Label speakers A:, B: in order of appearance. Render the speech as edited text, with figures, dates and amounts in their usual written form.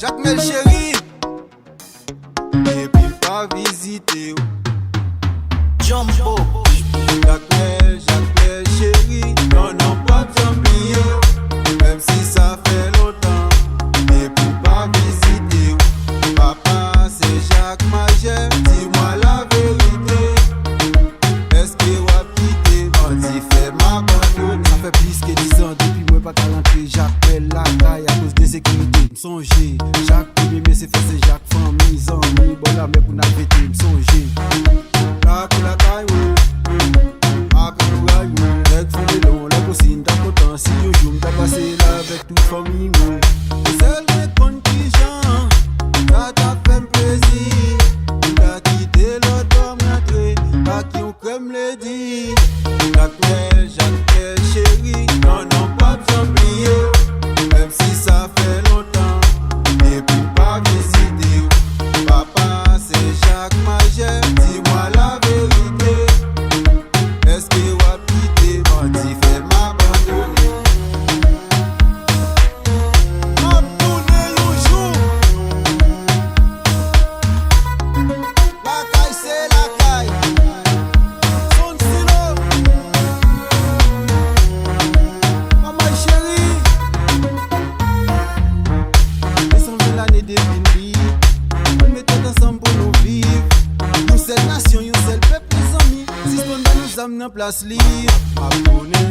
A: Jacques Mel chéri, et puis pas visiter.
B: Jumbo.
A: Jacques Mel chéri, non, non, pas t'oublier. Même si ça fait longtemps, et puis pas visiter. Papa, c'est Jacques Mager, dis-moi la vérité. Est-ce que vous avez quitté? On dit fait ma bonne. Ça fait plus que 10 ans depuis moi pas rentrer. Jacques Mel la caille à cause de sécurité. M'songer, Jacques premier mais c'est fait c'est Jacques famille, amis, bon la mais pour n'a pété, m'songer. La pour la caille, à Kouaï, les fumés longs, les cousines t'as content, si yo joue m't'a passé là avec toute famille, c'est le contingent, ça t'a fait plaisir, t'as quitté l'autre homme rentré, à qui on crème le dit. Jacques Mel chéri, non non pas besoin d'oublier, même si ça fait longtemps, et puis pas visiter. Papa c'est Jacques Mager, dis-moi la vérité. Est-ce que vous avez quitté? On dit fait m'abandonner. M'abandonner un jour. La caille c'est la caille. Son silo. Maman chérie. Décembre l'année 2008. On mettait ensemble pour nous vivre. Une seule nation, une seule peuple, les amis. Si on a nous amener en place libre. Abonné.